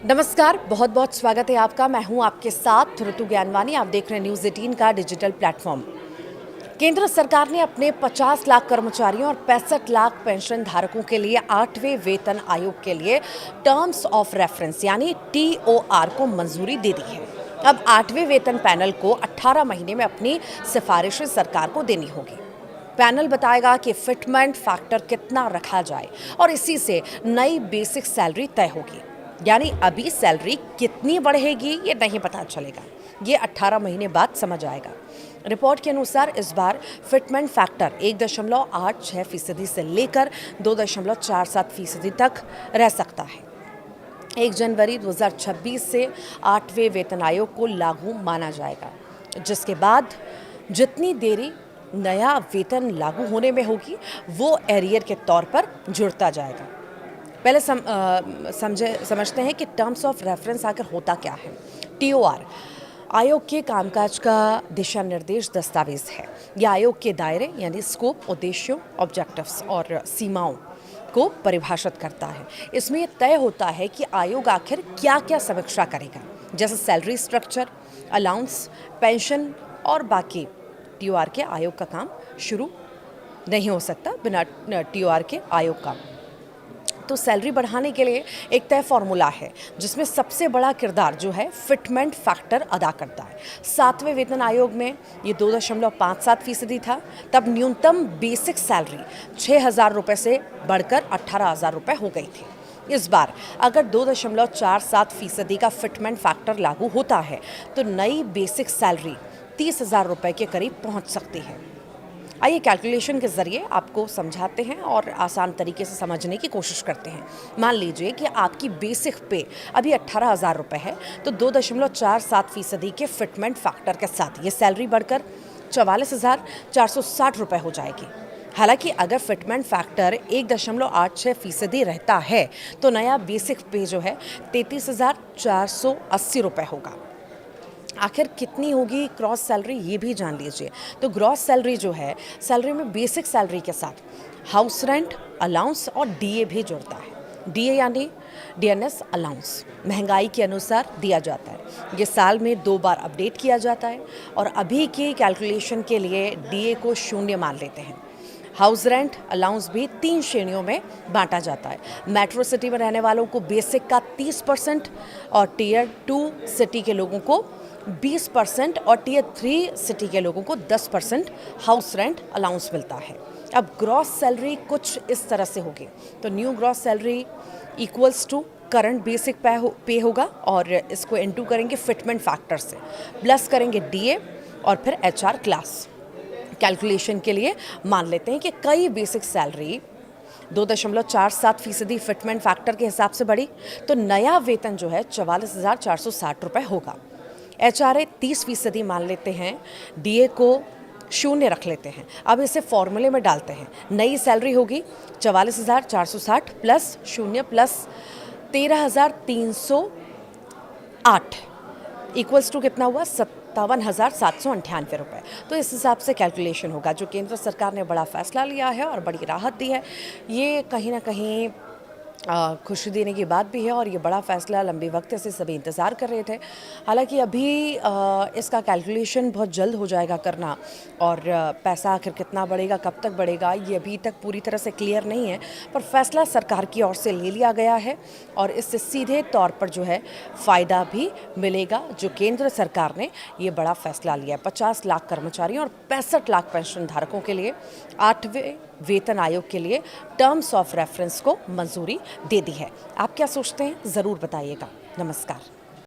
नमस्कार, बहुत बहुत स्वागत है आपका। मैं हूं आपके साथ ऋतु ज्ञानवानी। आप देख रहे हैं न्यूज़ 18 का डिजिटल प्लेटफॉर्म। केंद्र सरकार ने अपने 50 लाख कर्मचारियों और 65 लाख पेंशन धारकों के लिए 8वें वेतन आयोग के लिए टर्म्स ऑफ रेफरेंस यानी TOR को मंजूरी दे दी है। अब 8वें वेतन पैनल को 18 महीने में अपनी सिफारिशें सरकार को देनी होगी। पैनल बताएगा कि फिटमेंट फैक्टर कितना रखा जाए और इसी से नई बेसिक सैलरी तय होगी। यानी अभी सैलरी कितनी बढ़ेगी ये नहीं पता चलेगा, ये 18 महीने बाद समझ आएगा। रिपोर्ट के अनुसार इस बार फिटमेंट फैक्टर 1.86% से लेकर 2.47% तक रह सकता है। 1 जनवरी 2026 से 8वें वेतन आयोग को लागू माना जाएगा, जिसके बाद जितनी देरी नया वेतन लागू होने में होगी वो एरियर के तौर पर जुड़ता जाएगा। पहले समझते हैं कि टर्म्स ऑफ रेफरेंस आखिर होता क्या है। TOR आयोग के कामकाज का दिशा निर्देश दस्तावेज है। यह आयोग के दायरे यानी स्कोप, उद्देश्यों, ऑब्जेक्टिव्स और सीमाओं को परिभाषित करता है। इसमें यह तय होता है कि आयोग आखिर क्या क्या समीक्षा करेगा, जैसे सैलरी स्ट्रक्चर, अलाउंस, पेंशन और बाकी। TOR के आयोग का काम शुरू नहीं हो सकता बिना TOR के आयोग का। तो सैलरी बढ़ाने के लिए एक तय फॉर्मूला है, जिसमें सबसे बड़ा किरदार जो है फिटमेंट फैक्टर अदा करता है। 7वें वेतन आयोग में ये 2.57% था। तब न्यूनतम बेसिक सैलरी 6,000 रुपये से बढ़कर 18,000 रुपये हो गई थी। इस बार अगर 2.47% का फिटमेंट फैक्टर लागू होता है तो नई बेसिक सैलरी 30,000 रुपये के करीब पहुंच सकती है। आइए कैलकुलेशन के ज़रिए आपको समझाते हैं और आसान तरीके से समझने की कोशिश करते हैं। मान लीजिए कि आपकी बेसिक पे अभी 18,000 रुपये है, तो 2.47% के फिटमेंट फैक्टर के साथ ये सैलरी बढ़कर 44,460 रुपये हो जाएगी। हालांकि अगर फिटमेंट फैक्टर 1.86% रहता है तो नया बेसिक पे जो है 33,480 रुपये होगा। आखिर कितनी होगी क्रॉस सैलरी ये भी जान लीजिए। तो ग्रॉस सैलरी जो है, सैलरी में बेसिक सैलरी के साथ हाउस रेंट, अलाउंस और DA भी जुड़ता है। DA यानी DNS अलाउंस महंगाई के अनुसार दिया जाता है। ये साल में 2 बार अपडेट किया जाता है और अभी की कैलकुलेशन के लिए DA को 0 मान लेते हैं। हाउस रेंट अलाउंस भी 3 श्रेणियों में बांटा जाता है। मेट्रो सिटी में रहने वालों को बेसिक का 30% और Tier 2 सिटी के लोगों को 20% और Tier 3 सिटी के लोगों को 10% हाउस रेंट अलाउंस मिलता है। अब ग्रॉस सैलरी कुछ इस तरह से होगी। तो new gross salary equals to current basic pay होगा और इसको इनटू करेंगे फिटमेंट फैक्टर से, प्लस करेंगे DA और फिर HR क्लास। कैलकुलेशन के लिए मान लेते हैं कि कई बेसिक सैलरी 2.47% फिटमेंट फैक्टर के हिसाब से बढ़ी, तो नया वेतन जो है 44,460 रुपये होगा। HRA 30% मान लेते हैं, DA को 0 रख लेते हैं। अब इसे फॉर्मूले में डालते हैं। नई सैलरी होगी 44,460 प्लस 0 प्लस 13,308 इक्वल्स टू कितना हुआ 57,798 रुपये। तो इस हिसाब से कैलकुलेशन होगा। जो केंद्र सरकार ने बड़ा फैसला लिया है और बड़ी राहत दी है, ये कहीं ना कहीं खुशी देने की बात भी है और ये बड़ा फैसला लंबे वक्त से सभी इंतज़ार कर रहे थे। हालांकि अभी इसका कैलकुलेशन बहुत जल्द हो जाएगा करना, और पैसा आखिर कितना बढ़ेगा, कब तक बढ़ेगा, ये अभी तक पूरी तरह से क्लियर नहीं है। पर फैसला सरकार की ओर से ले लिया गया है और इससे सीधे तौर पर जो है फ़ायदा भी मिलेगा। जो केंद्र सरकार ने ये बड़ा फैसला लिया है, 50 लाख कर्मचारियों और 65 लाख पेंशन धारकों के लिए 8वें वेतन आयोग के लिए टर्म्स ऑफ रेफरेंस को मंजूरी दे दी है। आप क्या सोचते हैं, ज़रूर बताइएगा। नमस्कार।